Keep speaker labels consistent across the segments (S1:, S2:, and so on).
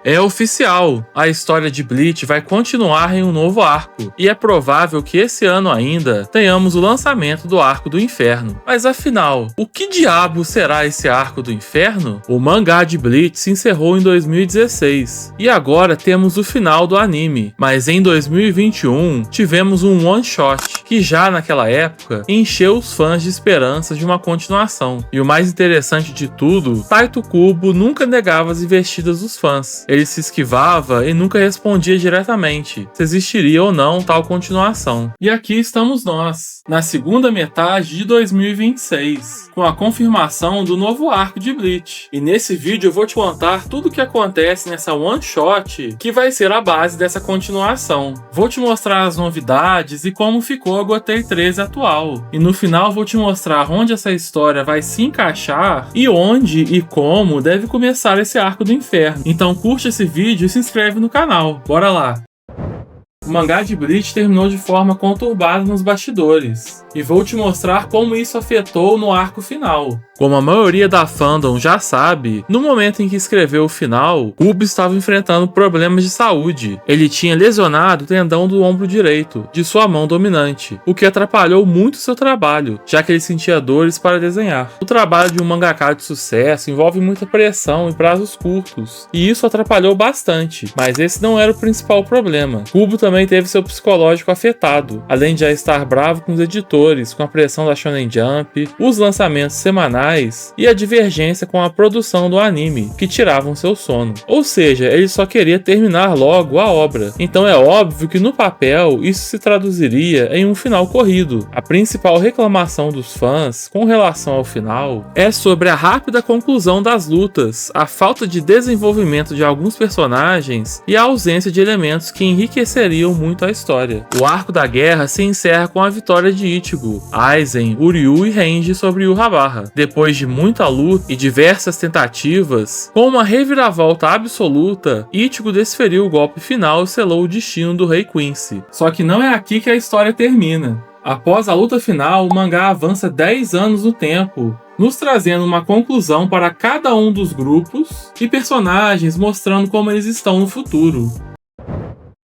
S1: É oficial, a história de Bleach vai continuar em um novo arco, e é provável que esse ano ainda tenhamos o lançamento do Arco do Inferno. Mas afinal, o que diabo será esse Arco do Inferno? O mangá de Bleach se encerrou em 2016, e agora temos o final do anime, mas em 2021 tivemos um one-shot, que já naquela época encheu os fãs de esperanças de uma continuação. E o mais interessante de tudo, Taito Kubo nunca negava as investidas dos fãs. Ele se esquivava e nunca respondia diretamente se existiria ou não tal continuação. E aqui estamos nós, na segunda metade de 2026, com a confirmação do novo arco de Bleach. E nesse vídeo eu vou te contar tudo o que acontece nessa one shot que vai ser a base dessa continuação. Vou te mostrar as novidades e como ficou a Gotei 13 atual. E no final vou te mostrar onde essa história vai se encaixar e onde e como deve começar esse arco do inferno. Então curte esse vídeo e se inscreve no canal. Bora lá! O mangá de Bleach terminou de forma conturbada nos bastidores, e vou te mostrar como isso afetou no arco final. Como a maioria da fandom já sabe, no momento em que escreveu o final, Kubo estava enfrentando problemas de saúde. Ele tinha lesionado o tendão do ombro direito, de sua mão dominante, o que atrapalhou muito seu trabalho, já que ele sentia dores para desenhar. O trabalho de um mangaka de sucesso envolve muita pressão e prazos curtos, e isso atrapalhou bastante, mas esse não era o principal problema. Kubo também teve seu psicológico afetado, além de já estar bravo com os editores, com a pressão da Shonen Jump, os lançamentos semanais e a divergência com a produção do anime, que tiravam seu sono. Ou seja, ele só queria terminar logo a obra. Então é óbvio que no papel isso se traduziria em um final corrido. A principal reclamação dos fãs com relação ao final é sobre a rápida conclusão das lutas, a falta de desenvolvimento de alguns personagens e a ausência de elementos que enriqueceriam muito a história. O arco da guerra se encerra com a vitória de Ichigo, Aizen, Uryu e Renji sobre Yurabara. Depois de muita luta e diversas tentativas, com uma reviravolta absoluta, Ichigo desferiu o golpe final e selou o destino do Rei Quincy. Só que não é aqui que a história termina. Após a luta final, o mangá avança 10 anos no tempo, nos trazendo uma conclusão para cada um dos grupos e personagens, mostrando como eles estão no futuro.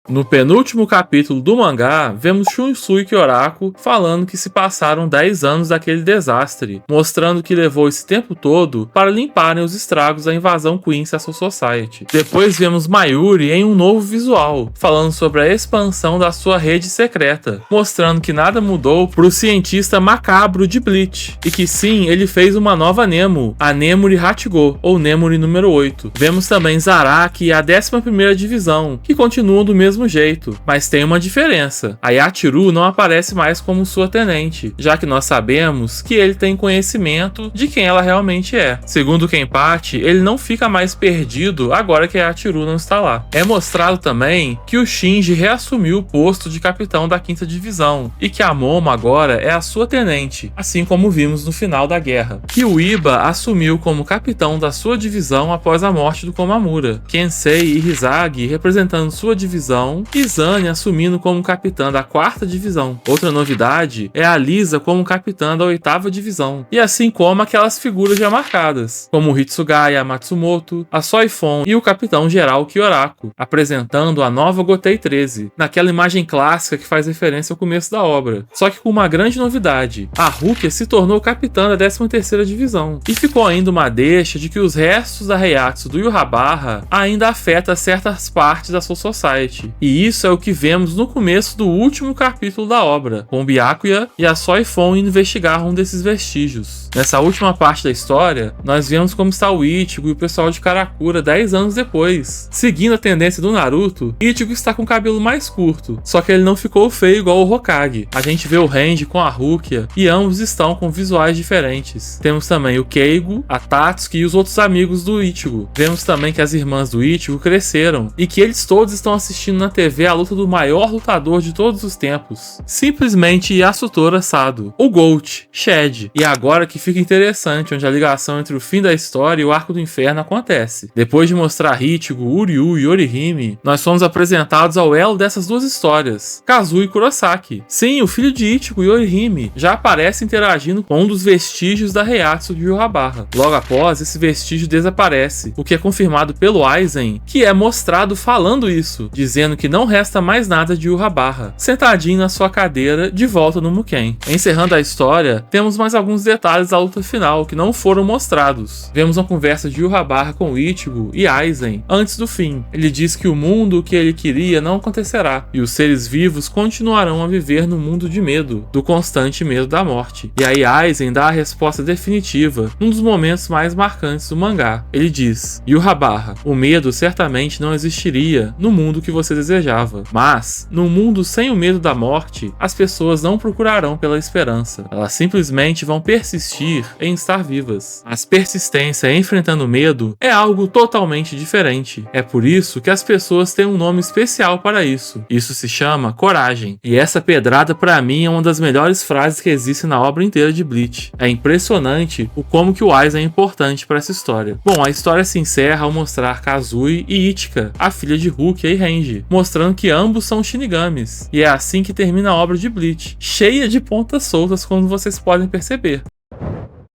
S1: No penúltimo capítulo do mangá, vemos Shunsui Kyoraku falando que se passaram 10 anos daquele desastre, mostrando que levou esse tempo todo para limparem os estragos da invasão Quincy à Soul Society. Depois vemos Mayuri em um novo visual, falando sobre a expansão da sua rede secreta, mostrando que nada mudou para o cientista macabro de Bleach, e que sim, ele fez uma nova Nemu, a Nemuri Hachiko, ou Nemuri número 8. Vemos também Zaraki e a 11ª divisão, que continuam do mesmo jeito, mas tem uma diferença. A Yachiru não aparece mais como sua tenente, já que nós sabemos que ele tem conhecimento de quem ela realmente é. Segundo Kenpachi, ele não fica mais perdido agora que a Yachiru não está lá. É mostrado também que o Shinji reassumiu o posto de capitão da 5ª divisão, e que a Momo agora é a sua tenente, assim como vimos no final da guerra. Que o Iba assumiu como capitão da sua divisão após a morte do Komamura. Kensei e Hisagi representando sua divisão, e Zane assumindo como capitã da 4ª divisão. Outra novidade é a Lisa como capitã da 8ª divisão, e assim como aquelas figuras já marcadas, como o Hitsugaya Matsumoto, a Soifon e o capitão geral Kyoraku, apresentando a nova Gotei 13, naquela imagem clássica que faz referência ao começo da obra. Só que com uma grande novidade, a Rukia se tornou capitã da 13ª divisão, e ficou ainda uma deixa de que os restos da Heiatsu do Yurabara ainda afetam certas partes da Soul Society. E isso é o que vemos no começo do último capítulo da obra, com Byakuya e a Soifon indo investigar um desses vestígios. Nessa última parte da história, nós vemos como está o Ichigo e o pessoal de Karakura 10 anos depois. Seguindo a tendência do Naruto, Ichigo está com o cabelo mais curto, só que ele não ficou feio igual o Hokage. A gente vê o Renji com a Rukia, e ambos estão com visuais diferentes. Temos também o Keigo, a Tatsuki e os outros amigos do Ichigo. Vemos também que as irmãs do Ichigo cresceram, e que eles todos estão assistindo na TV a luta do maior lutador de todos os tempos, simplesmente Yasutora Sado, o GOAT, Shed. E agora que fica interessante, onde a ligação entre o fim da história e o Arco do Inferno acontece. Depois de mostrar Ichigo, Uryu e Orihime, nós fomos apresentados ao elo dessas duas histórias, Kazuo e Kurosaki. Sim, o filho de Ichigo e Orihime já aparece interagindo com um dos vestígios da Heiatsu de Yurabara. Logo após, esse vestígio desaparece, o que é confirmado pelo Aizen, que é mostrado falando isso, dizendo que não resta mais nada de Yurabara, sentadinho na sua cadeira, de volta no Muken. Encerrando a história, temos mais alguns detalhes da luta final que não foram mostrados. Vemos uma conversa de Yurabara com Ichigo e Aizen antes do fim. Ele diz que o mundo que ele queria não acontecerá, e os seres vivos continuarão a viver no mundo de medo, do constante medo da morte. E aí Aizen dá a resposta definitiva, num dos momentos mais marcantes do mangá. Ele diz: Yurabara, o medo certamente não existiria no mundo que você desejava, mas, no mundo sem o medo da morte, as pessoas não procurarão pela esperança. Elas simplesmente vão persistir em estar vivas. Mas persistência enfrentando o medo é algo totalmente diferente. É por isso que as pessoas têm um nome especial para isso. Isso se chama coragem. E essa pedrada pra mim é uma das melhores frases que existe na obra inteira de Bleach. É impressionante o como que o Aizen é importante para essa história. Bom, a história se encerra ao mostrar Kazui e Ichika, a filha de Rukia e Renji, mostrando que ambos são Shinigamis. E é assim que termina a obra de Bleach, cheia de pontas soltas, como vocês podem perceber.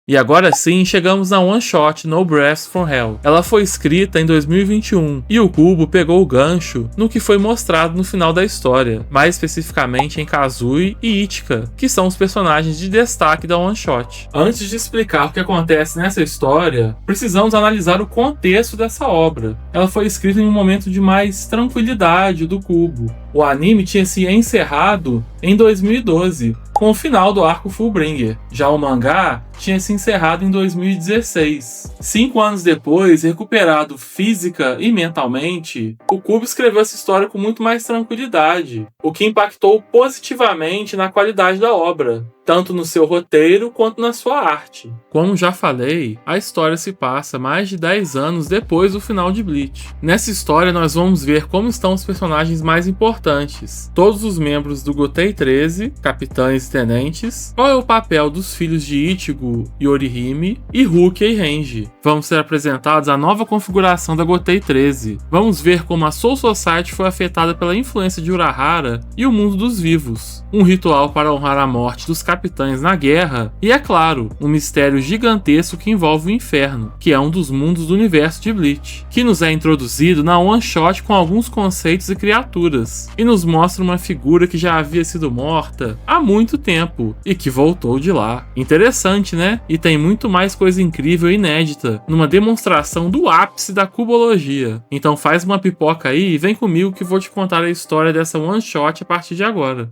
S1: E agora sim, chegamos na One Shot No Breath from Hell. Ela foi escrita em 2021 e o Kubo pegou o gancho no que foi mostrado no final da história, mais especificamente em Kazui e Ichika, que são os personagens de destaque da One Shot. Antes de explicar o que acontece nessa história, precisamos analisar o contexto dessa obra. Ela foi escrita em um momento de mais tranquilidade do Kubo. O anime tinha se encerrado em 2012, com o final do arco Fullbringer. Já o mangá tinha se encerrado em 2016. 5 anos depois, recuperado física e mentalmente, o Kubo escreveu essa história com muito mais tranquilidade, o que impactou positivamente na qualidade da obra, tanto no seu roteiro quanto na sua arte. Como já falei, a história se passa mais de 10 anos depois do final de Bleach. Nessa história nós vamos ver como estão os personagens mais importantes, todos os membros do Gotei 13, capitães e tenentes, qual é o papel dos filhos de Ichigo e Orihime, e Rukia e Renji. Vamos ser apresentados a nova configuração da Gotei 13. Vamos ver como a Soul Society foi afetada pela influência de Urahara e o mundo dos vivos, um ritual para honrar a morte dos capitães na guerra, e é claro, um mistério gigantesco que envolve o inferno, que é um dos mundos do universo de Bleach, que nos é introduzido na One Shot com alguns conceitos e criaturas, e nos mostra uma figura que já havia sido morta há muito tempo, e que voltou de lá. Interessante, né? E tem muito mais coisa incrível e inédita, numa demonstração do ápice da cubologia. Então faz uma pipoca aí e vem comigo que vou te contar a história dessa One Shot a partir de agora.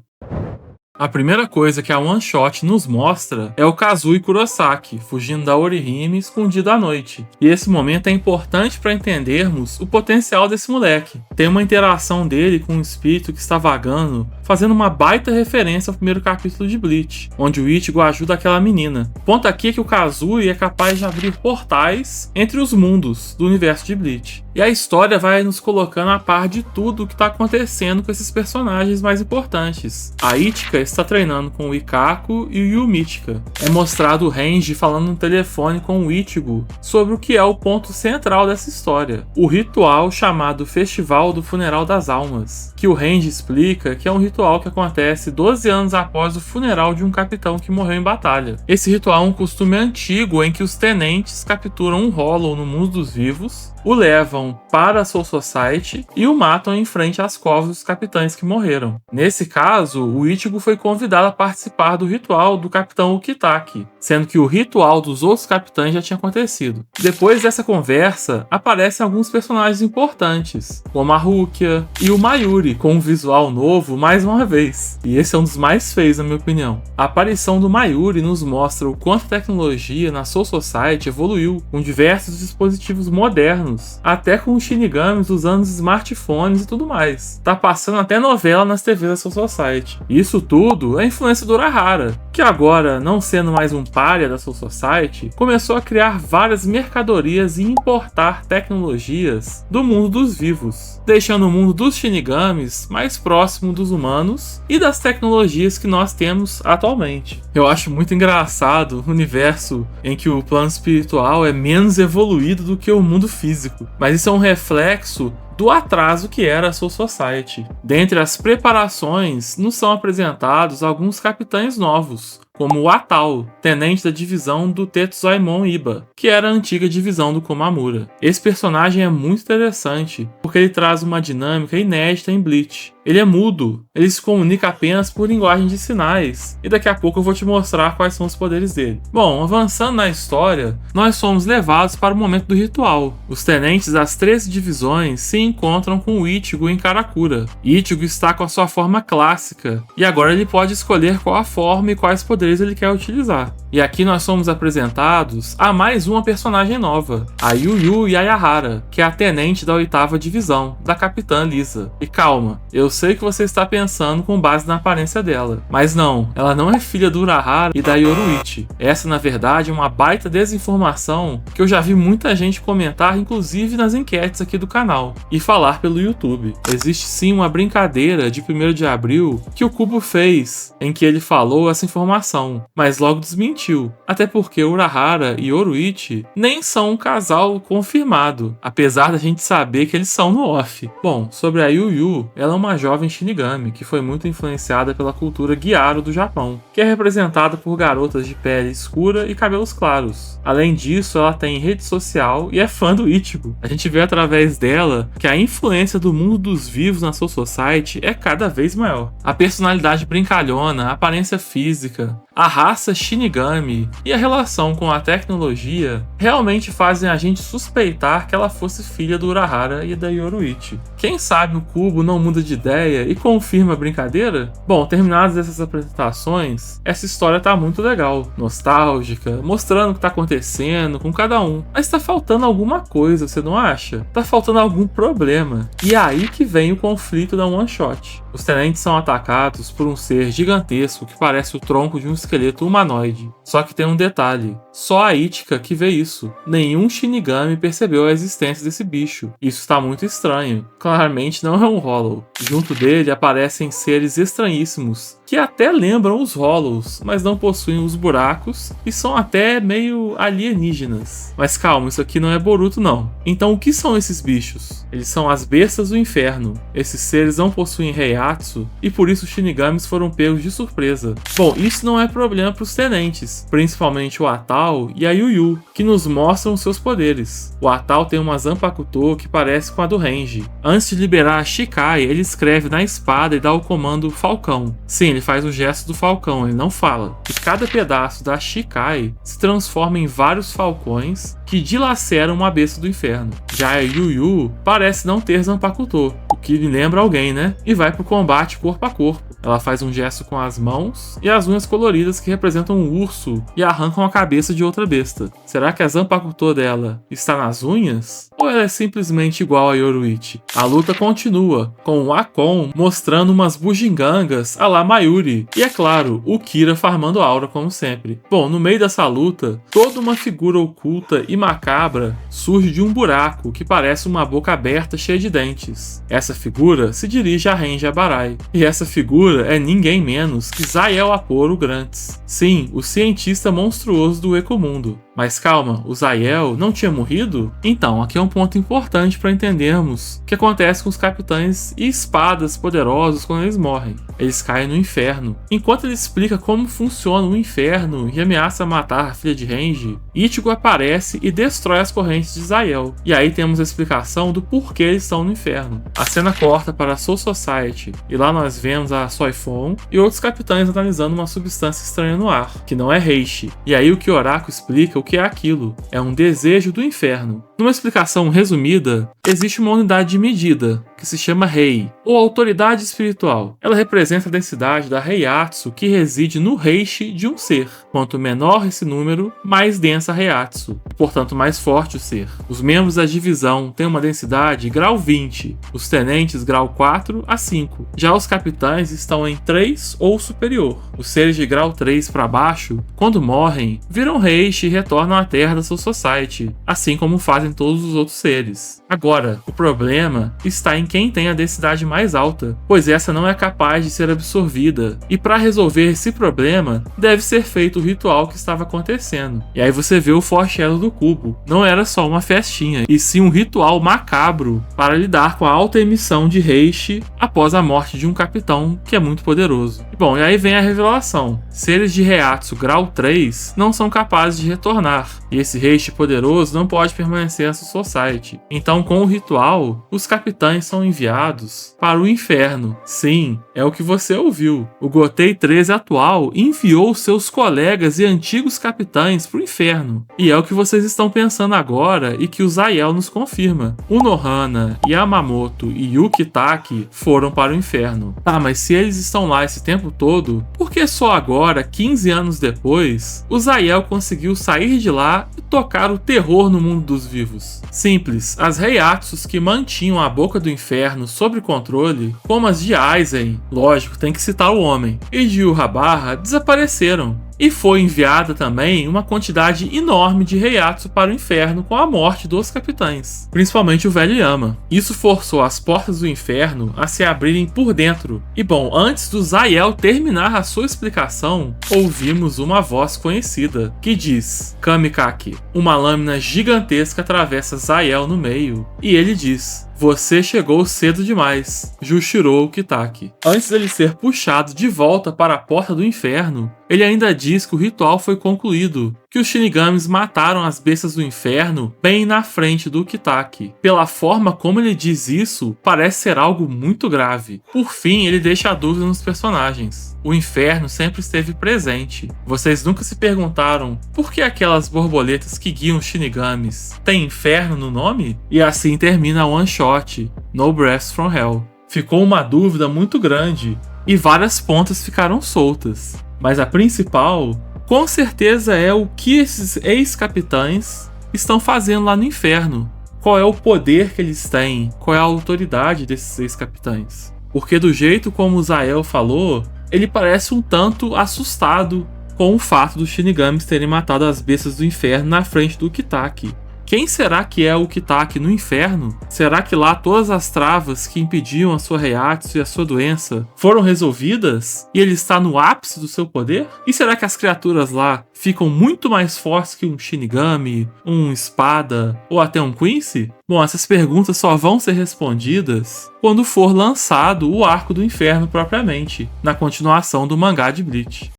S1: A primeira coisa que a One Shot nos mostra é o Kazui Kurosaki, fugindo da Orihime escondido à noite. E esse momento é importante para entendermos o potencial desse moleque. Tem uma interação dele com um espírito que está vagando, fazendo uma baita referência ao primeiro capítulo de Bleach, onde o Ichigo ajuda aquela menina. O ponto aqui é que o Kazui é capaz de abrir portais entre os mundos do universo de Bleach. E a história vai nos colocando a par de tudo o que está acontecendo com esses personagens mais importantes. A Ichika está treinando com o Ikako e o Yumichika. É mostrado o Renji falando no telefone com o Ichigo sobre o que é o ponto central dessa história, o ritual chamado Festival do Funeral das Almas, que o Renji explica que é um ritual que acontece 12 anos após o funeral de um capitão que morreu em batalha. Esse ritual é um costume antigo em que os tenentes capturam um Hollow no mundo dos vivos, o levam para a Soul Society e o matam em frente às covas dos capitães que morreram. Nesse caso, o Ichigo foi convidado a participar do ritual do capitão Ukitake, sendo que o ritual dos outros capitães já tinha acontecido. Depois dessa conversa, aparecem alguns personagens importantes, como a Rukia e o Mayuri, com um visual novo mais uma vez. E esse é um dos mais feios, na minha opinião. A aparição do Mayuri nos mostra o quanto a tecnologia na Soul Society evoluiu, com diversos dispositivos modernos, até com os Shinigamis usando smartphones e tudo mais. Tá passando até novela nas TVs da Soul Society. Isso tudo tudo é a influência do Urahara, que agora, não sendo mais um pária da Soul Society, começou a criar várias mercadorias e importar tecnologias do mundo dos vivos, deixando o mundo dos Shinigamis mais próximo dos humanos e das tecnologias que nós temos atualmente. Eu acho muito engraçado o universo em que o plano espiritual é menos evoluído do que o mundo físico, mas isso é um reflexo do atraso que era a Soul Society. Dentre as preparações, nos são apresentados alguns capitães novos, como o Atal, tenente da divisão do Tetsuaimon Iba, que era a antiga divisão do Komamura. Esse personagem é muito interessante, porque ele traz uma dinâmica inédita em Bleach. Ele é mudo, ele se comunica apenas por linguagem de sinais, e daqui a pouco eu vou te mostrar quais são os poderes dele. Bom, avançando na história, nós somos levados para o momento do ritual. Os tenentes das 13 divisões se encontram com o Ichigo em Karakura. Ichigo está com a sua forma clássica, e agora ele pode escolher qual a forma e quais poderes ele quer utilizar. E aqui nós somos apresentados a mais uma personagem nova, a Yu Yayahara, que é a tenente da 8ª divisão, da Capitã Lisa. E calma, eu sei que você está pensando com base na aparência dela, mas não, ela não é filha do Urahara e da Yoruichi. Essa, na verdade, é uma baita desinformação que eu já vi muita gente comentar, inclusive nas enquetes aqui do canal, e falar pelo YouTube. Existe sim uma brincadeira de 1º de abril que o Kubo fez, em que ele falou essa informação, mas logo desmentiu. Até porque Urahara e Yoruichi nem são um casal confirmado, apesar da gente saber que eles são no off. Bom, sobre a Yu, ela é uma jovem Shinigami que foi muito influenciada pela cultura Gyaro do Japão, que é representada por garotas de pele escura e cabelos claros. Além disso, ela tem rede social e é fã do Ichigo. A gente vê através dela que a influência do mundo dos vivos na Soul Society é cada vez maior. A personalidade brincalhona, a aparência física, a raça Shinigami e a relação com a tecnologia realmente fazem a gente suspeitar que ela fosse filha do Urahara e da Yoruichi. Quem sabe o Kubo não muda de ideia e confirma a brincadeira? Bom, terminadas essas apresentações, essa história tá muito legal, nostálgica, mostrando o que tá acontecendo com cada um. Mas tá faltando alguma coisa, você não acha? Tá faltando algum problema. E é aí que vem o conflito da One Shot. Os tenentes são atacados por um ser gigantesco que parece o tronco de um esqueleto humanoide. Só que tem um detalhe, só a Ichika que vê isso. Nenhum Shinigami percebeu a existência desse bicho. Isso está muito estranho. Claramente não é um Hollow. Junto dele aparecem seres estranhíssimos, que até lembram os Hollows, mas não possuem os buracos e são até meio alienígenas. Mas calma, isso aqui não é Boruto não. Então o que são esses bichos? Eles são as bestas do inferno. Esses seres não possuem Heiatsu e por isso os Shinigamis foram pegos de surpresa. Bom, isso não é problema para os tenentes, principalmente o Atal e a Yu, que nos mostram seus poderes. O Atal tem uma Zanpakuto que parece com a do Renji. Antes de liberar a Shikai, ele escreve na espada e dá o comando Falcão. Sim, ele faz o gesto do falcão, ele não fala. E cada pedaço da Shikai se transforma em vários falcões que dilaceram uma besta do inferno. Já a Yu parece não ter Zanpakuto, o que me lembra alguém, né? E vai pro combate corpo a corpo. Ela faz um gesto com as mãos e as unhas coloridas que representam um urso e arrancam a cabeça de outra besta. Será que a Zanpakuto dela está nas unhas? Ou ela é simplesmente igual a Yoruichi? A luta continua, com o Akon mostrando umas bugigangas a la Mayuri. E é claro, o Kira farmando aura como sempre. Bom, no meio dessa luta, toda uma figura oculta e macabra surge de um buraco que parece uma boca aberta cheia de dentes. Essa figura se dirige a Renji Abarai. E essa figura é ninguém menos que Zael Aporo Grantes. Sim, o cientista monstruoso do Ecomundo. Mas calma, o Zael não tinha morrido? Então, aqui é um ponto importante para entendermos o que acontece com os capitães e espadas poderosos quando eles morrem. Eles caem no inferno. Enquanto ele explica como funciona o inferno e ameaça matar a filha de Renji, Ichigo aparece e destrói as correntes de Zael. E aí temos a explicação do porquê eles estão no inferno. A cena corta para a Soul Society e lá nós vemos a Soifon e outros capitães analisando uma substância estranha no ar, que não é Reishi. E aí o Kyoraku explica o que é aquilo. É um desejo do inferno. Numa explicação resumida, existe uma unidade de medida, que se chama Rei, ou autoridade espiritual. Ela representa a densidade da Heiatsu que reside no Reishi de um ser. Quanto menor esse número, mais densa a Heiatsu, e portanto mais forte o ser. Os membros da divisão têm uma densidade grau 20, os tenentes grau 4 a 5. Já os capitães estão em 3 ou superior. Os seres de grau 3 para baixo, quando morrem, viram Reishi e retornam à Terra da Soul Society, assim como fazem todos os outros seres. Agora, o problema está em quem tem a densidade mais alta, pois essa não é capaz de ser absorvida, e para resolver esse problema, deve ser feito o ritual que estava acontecendo. E aí você vê o foreshadow do cubo. Não era só uma festinha, e sim um ritual macabro para lidar com a alta emissão de Reishi após a morte de um capitão que é muito poderoso. Bom, e aí vem a revelação. Seres de Heiatsu grau 3 não são capazes de retornar, e esse Reishi poderoso não pode permanecer na Soul Society. Então, com o ritual, os capitães são enviados para o inferno. Sim, é o que você ouviu. O Gotei 13 atual enviou seus colegas e antigos capitães para o inferno. E é o que vocês estão pensando agora e que o Zaiel nos confirma. O Nohana, Yamamoto e Yukitaki foram para o inferno. Tá, mas se eles estão lá esse tempo todo, por que só agora, 15 anos depois, o Zaiel conseguiu sair de lá e tocar o terror no mundo dos vivos? Simples, as Heiatsus que mantinham a boca do inferno sob controle, como as de Aizen, lógico, tem que citar o homem, e de Yurrabarra, desapareceram. E foi enviada também uma quantidade enorme de Heiatsu para o inferno com a morte dos capitães, principalmente o velho Yama. Isso forçou as portas do inferno a se abrirem por dentro. E bom, antes do Zaiel terminar a sua explicação, ouvimos uma voz conhecida, que diz: Kamikaki. Uma lâmina gigantesca atravessa Zaiel no meio, e ele diz: você chegou cedo demais, Jushiro Kitaki. Antes dele ser puxado de volta para a porta do inferno, ele ainda diz que o ritual foi concluído, que os Shinigamis mataram as bestas do inferno bem na frente do Kitaki. Pela forma como ele diz isso, parece ser algo muito grave. Por fim, ele deixa a dúvida nos personagens. O inferno sempre esteve presente. Vocês nunca se perguntaram por que aquelas borboletas que guiam os Shinigamis têm inferno no nome? E assim termina o one shot, No Breaths from Hell. Ficou uma dúvida muito grande e várias pontas ficaram soltas. Mas a principal, com certeza, é o que esses ex-capitães estão fazendo lá no inferno. Qual é o poder que eles têm? Qual é a autoridade desses ex-capitães? Porque do jeito como o Zaiel falou, ele parece um tanto assustado com o fato dos Shinigamis terem matado as bestas do inferno na frente do Kitaki. Quem será que é o Kitaki no inferno? Será que lá todas as travas que impediam a sua Heiatsu e a sua doença foram resolvidas? E ele está no ápice do seu poder? E será que as criaturas lá ficam muito mais fortes que um Shinigami, um Espada ou até um Quincy? Bom, essas perguntas só vão ser respondidas quando for lançado o Arco do Inferno propriamente, na continuação do mangá de Bleach.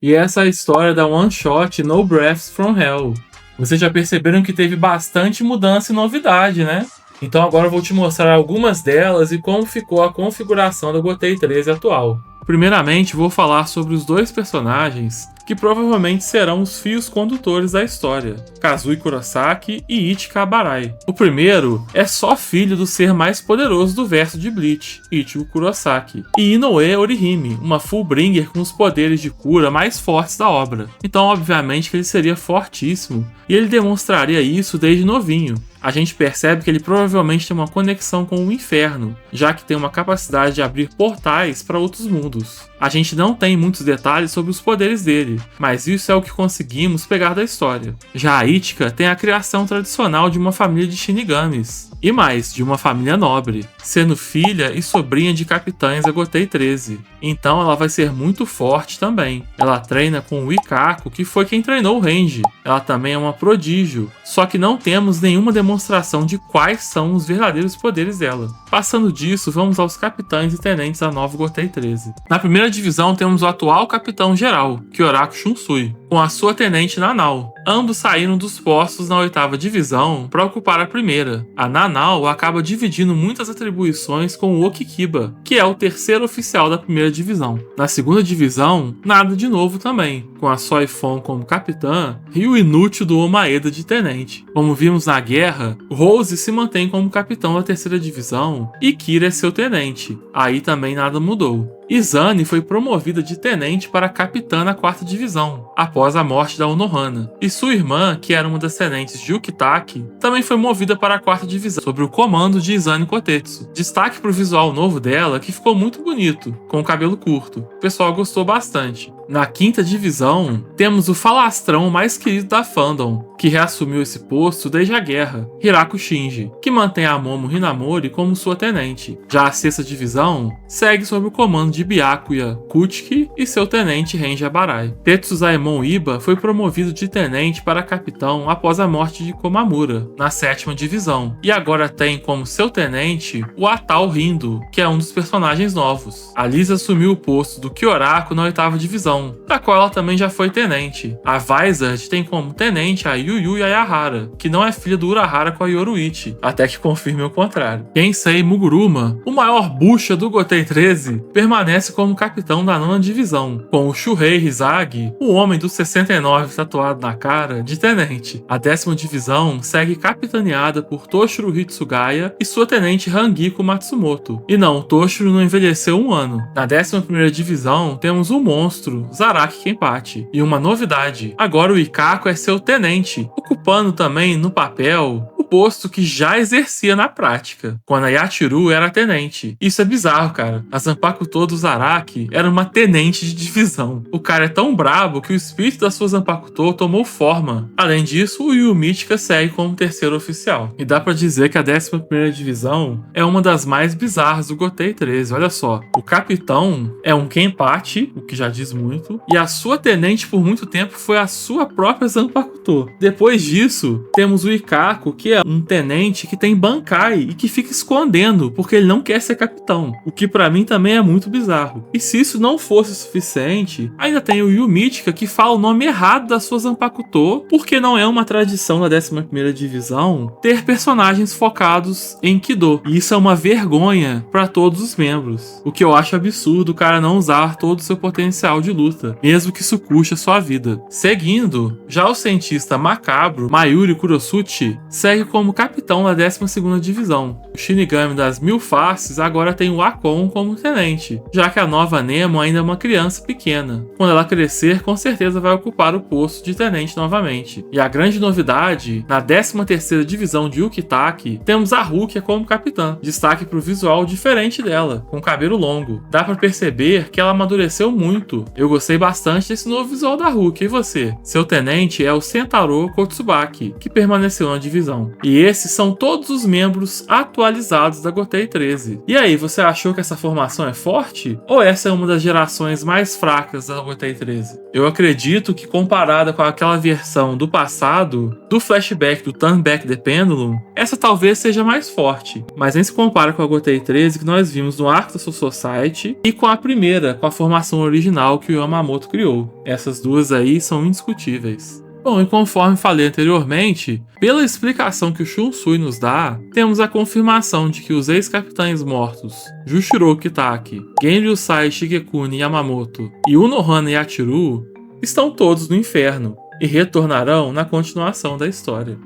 S1: E essa é a história da One Shot No Breaths from Hell. Vocês já perceberam que teve bastante mudança e novidade, né? Então agora eu vou te mostrar algumas delas e como ficou a configuração da Gotei 13 atual. Primeiramente, vou falar sobre os dois personagens que provavelmente serão os fios condutores da história, Kazui Kurosaki e Ichi Kabarai. O primeiro é só filho do ser mais poderoso do verso de Bleach, Ichigo Kurosaki, e Inoue Orihime, uma Fullbringer com os poderes de cura mais fortes da obra. Então, obviamente que ele seria fortíssimo, e ele demonstraria isso desde novinho. A gente percebe que ele provavelmente tem uma conexão com o inferno, já que tem uma capacidade de abrir portais para outros mundos. A gente não tem muitos detalhes sobre os poderes dele, mas isso é o que conseguimos pegar da história. Já a Ichika tem a criação tradicional de uma família de Shinigamis, e mais, de uma família nobre, sendo filha e sobrinha de capitães da Gotei 13. Então ela vai ser muito forte também. Ela treina com o Ikako, que foi quem treinou o Renji. Ela também é uma prodígio, só que não temos nenhuma demonstração de quais são os verdadeiros poderes dela. Passando disso, vamos aos capitães e tenentes da nova Gotei 13. Na primeira divisão temos o atual capitão geral, Kyoraku Shunsui, com a sua tenente Nanao. Ambos saíram dos postos na 8ª divisão para ocupar a primeira. A Nanao acaba dividindo muitas atribuições com o Okikiba, que é o terceiro oficial da primeira divisão. Na 2ª divisão, nada de novo também, com a Soifon como capitã e o inútil do Omaeda de tenente. Como vimos na guerra, Rose se mantém como capitão da 3ª divisão e Kira é seu tenente. Aí também nada mudou. Izane foi promovida de tenente para capitã na 4ª divisão, após a morte da Unohana. E sua irmã, que era uma das tenentes de Ukitake, também foi movida para a 4ª divisão, sob o comando de Izane Kotetsu. Destaque para o visual novo dela, que ficou muito bonito, com o cabelo curto. O pessoal gostou bastante. Na 5ª divisão, temos o falastrão mais querido da fandom, que reassumiu esse posto desde a guerra, Hiraku Shinji, que mantém a Momo Hinamori como sua tenente. Já a 6ª divisão segue sob o comando de Byakuya Kuchiki e seu tenente Renji Abarai. Tetsuzaemon Iba foi promovido de tenente para capitão após a morte de Komamura, na 7ª divisão, e agora tem como seu tenente o Atao Rindo, que é um dos personagens novos. A Lisa assumiu o posto do Kyoraku na 8ª divisão, da qual ela também já foi tenente. A Vizard tem como tenente a Yuyu Yayahara, que não é filha do Urahara com a Yoruichi, até que confirme o contrário. Kensei Muguruma, o maior bucha do Gotei 13, permanece como capitão da 9ª divisão, com o Shuhei Hizagi, o homem dos 69 tatuado na cara, de tenente. A 10ª divisão segue capitaneada por Toshiro Hitsugaya e sua tenente Hangiko Matsumoto. E não, Toshiro não envelheceu um ano. Na 11ª divisão temos o monstro Zaraki Kenpachi. E uma novidade, agora o Ikako é seu tenente, ocupando também no papel o posto que já exercia na prática, quando a Yachiru era tenente. Isso é bizarro, cara. A Zanpakuto do Zaraki era uma tenente de divisão. O cara é tão brabo que o espírito da sua Zanpakuto tomou forma. Além disso, o Yu Mítica segue como terceiro oficial. E dá pra dizer que a 11ª divisão é uma das mais bizarras do Gotei 13. Olha só, o capitão é um Kenpachi, o que já diz muito, e a sua tenente por muito tempo foi a sua própria Zanpakuto. Depois disso, temos o Ikako, que é um tenente que tem Bankai e que fica escondendo porque ele não quer ser capitão, o que pra mim também é muito bizarro. E se isso não fosse suficiente, ainda tem o Yu Mítica, que fala o nome errado da sua Zanpakuto, porque não é uma tradição da 11ª divisão ter personagens focados em Kido, e isso é uma vergonha pra todos os membros, o que eu acho absurdo o cara não usar todo o seu potencial de luta, mesmo que isso custe a sua vida. Seguindo, já o cientista macabro Mayuri Kurosuchi segue como capitão da 12ª divisão. O Shinigami das Mil Faces agora tem o Akon como tenente, já que a nova Nemo ainda é uma criança pequena. Quando ela crescer, com certeza vai ocupar o posto de tenente novamente. E a grande novidade, na 13ª divisão de Ukitake, temos a Rukia como capitã. Destaque para o visual diferente dela, com cabelo longo. Dá para perceber que ela amadureceu muito. Eu gostei bastante desse novo visual da Rukia. E você? Seu tenente é o Sentaro Kotsubaki, que permaneceu na divisão. E esses são todos os membros atualizados da Gotei 13. E aí, você achou que essa formação é forte? Ou essa é uma das gerações mais fracas da Gotei 13? Eu acredito que, comparada com aquela versão do passado, do flashback do Turn Back the Pendulum, essa talvez seja mais forte, mas nem se compara com a Gotei 13 que nós vimos no Arc da Soul Society e com a primeira, com a formação original que o Yamamoto criou. Essas duas aí são indiscutíveis. Bom, e conforme falei anteriormente, pela explicação que o Shunsui nos dá, temos a confirmação de que os ex-capitães mortos Jushiro Kitaki, Genryusai Shigekuni Yamamoto e Unohana Yachiru estão todos no inferno e retornarão na continuação da história.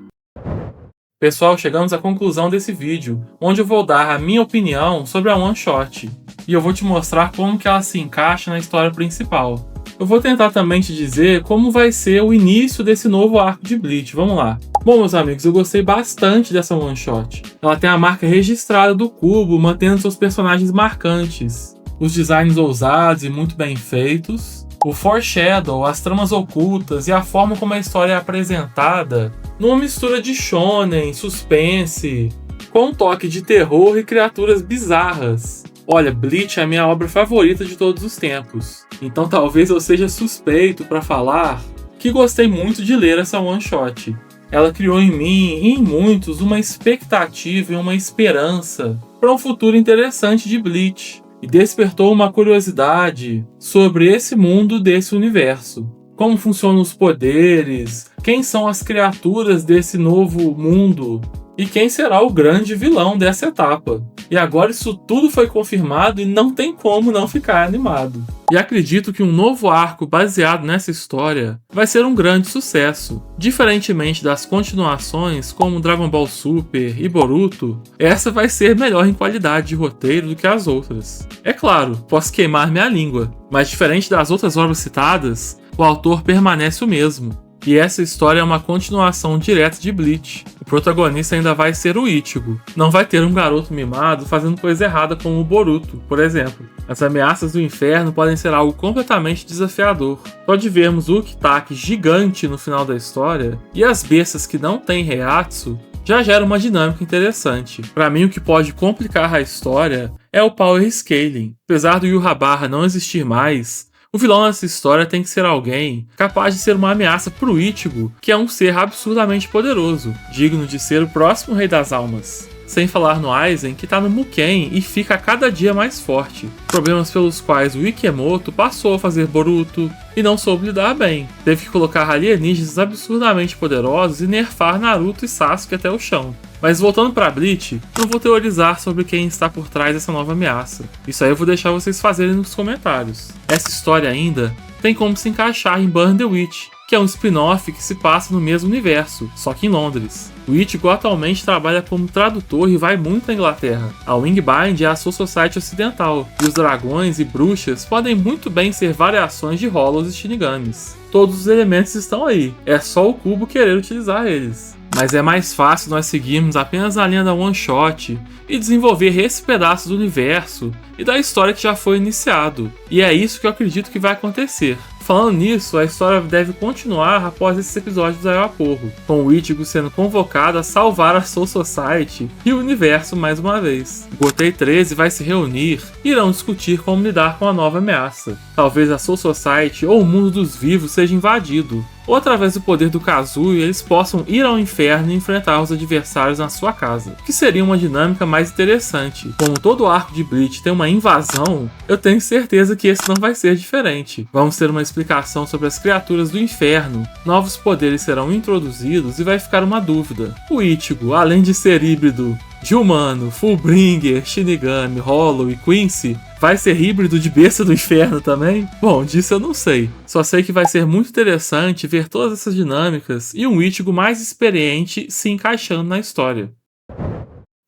S1: Pessoal, chegamos à conclusão desse vídeo, onde eu vou dar a minha opinião sobre a One Shot, e eu vou te mostrar como que ela se encaixa na história principal. Eu vou tentar também te dizer como vai ser o início desse novo arco de Bleach. Vamos lá. Bom, meus amigos, eu gostei bastante dessa one shot. Ela tem a marca registrada do Kubo, mantendo seus personagens marcantes, os designs ousados e muito bem feitos, o foreshadow, as tramas ocultas e a forma como a história é apresentada, numa mistura de shonen, suspense, com um toque de terror e criaturas bizarras. Olha, Bleach é a minha obra favorita de todos os tempos, então talvez eu seja suspeito para falar que gostei muito de ler essa one shot. Ela criou em mim e em muitos uma expectativa e uma esperança para um futuro interessante de Bleach, e despertou uma curiosidade sobre esse mundo desse universo. Como funcionam os poderes, quem são as criaturas desse novo mundo e quem será o grande vilão dessa etapa. E agora isso tudo foi confirmado e não tem como não ficar animado. E acredito que um novo arco baseado nessa história vai ser um grande sucesso. Diferentemente das continuações como Dragon Ball Super e Boruto, essa vai ser melhor em qualidade de roteiro do que as outras. É claro, posso queimar minha língua, mas diferente das outras obras citadas, o autor permanece o mesmo. E essa história é uma continuação direta de Bleach. O protagonista ainda vai ser o Ichigo. Não vai ter um garoto mimado fazendo coisa errada como o Boruto, por exemplo. As ameaças do inferno podem ser algo completamente desafiador. Só de vermos o Ukitake gigante no final da história e as bestas que não têm Reiatsu já gera uma dinâmica interessante. Para mim, o que pode complicar a história é o Power Scaling. Apesar do Yhwach não existir mais, o vilão nessa história tem que ser alguém capaz de ser uma ameaça pro Ichigo, que é um ser absurdamente poderoso, digno de ser o próximo Rei das Almas. Sem falar no Aizen, que tá no Muken e fica a cada dia mais forte. Problemas pelos quais o Ikemoto passou a fazer Boruto e não soube lidar bem. Teve que colocar alienígenas absurdamente poderosos e nerfar Naruto e Sasuke até o chão. Mas voltando pra Bleach, não vou teorizar sobre quem está por trás dessa nova ameaça. Isso aí eu vou deixar vocês fazerem nos comentários. Essa história ainda tem como se encaixar em Burn the Witch, que é um spin-off que se passa no mesmo universo, só que em Londres. O Ichigo atualmente trabalha como tradutor e vai muito à Inglaterra. A Wingbind é a Soul Society ocidental, e os dragões e bruxas podem muito bem ser variações de Hollows e Shinigamis. Todos os elementos estão aí, é só o Kubo querer utilizar eles. Mas é mais fácil nós seguirmos apenas a linha da One Shot e desenvolver esse pedaço do universo e da história que já foi iniciado. E é isso que eu acredito que vai acontecer. Falando nisso, a história deve continuar após esses episódios da Yoaporro, com o Ichigo sendo convocado a salvar a Soul Society e o universo mais uma vez. Gotei 13 vai se reunir e irão discutir como lidar com a nova ameaça. Talvez a Soul Society ou o mundo dos vivos seja invadido, ou através do poder do Kazuya eles possam ir ao inferno e enfrentar os adversários na sua casa, que seria uma dinâmica mais interessante. Como todo arco de Bleach tem uma invasão, eu tenho certeza que esse não vai ser diferente. Vamos ter uma explicação sobre as criaturas do inferno, novos poderes serão introduzidos e vai ficar uma dúvida. O Ichigo, além de ser híbrido de humano, Fullbringer, Shinigami, Hollow e Quincy, vai ser híbrido de besta do inferno também? Bom, disso eu não sei. Só sei que vai ser muito interessante ver todas essas dinâmicas e um Ichigo mais experiente se encaixando na história.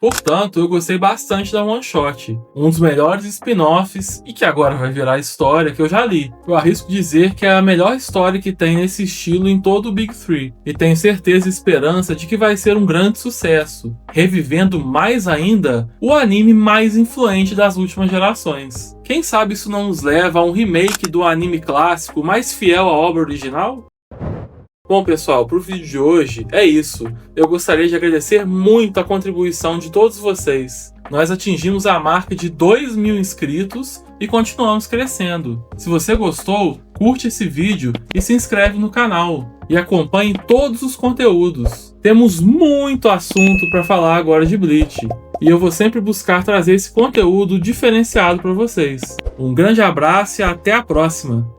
S1: Portanto, eu gostei bastante da One Shot, um dos melhores spin-offs e que agora vai virar história que eu já li. Eu arrisco dizer que é a melhor história que tem nesse estilo em todo o Big Three, e tenho certeza e esperança de que vai ser um grande sucesso, revivendo mais ainda o anime mais influente das últimas gerações. Quem sabe isso não nos leva a um remake do anime clássico mais fiel à obra original? Bom pessoal, para o vídeo de hoje é isso. Eu gostaria de agradecer muito a contribuição de todos vocês. Nós atingimos a marca de 2.000 inscritos e continuamos crescendo. Se você gostou, curte esse vídeo e se inscreve no canal. E acompanhe todos os conteúdos. Temos muito assunto para falar agora de Bleach. E eu vou sempre buscar trazer esse conteúdo diferenciado para vocês. Um grande abraço e até a próxima!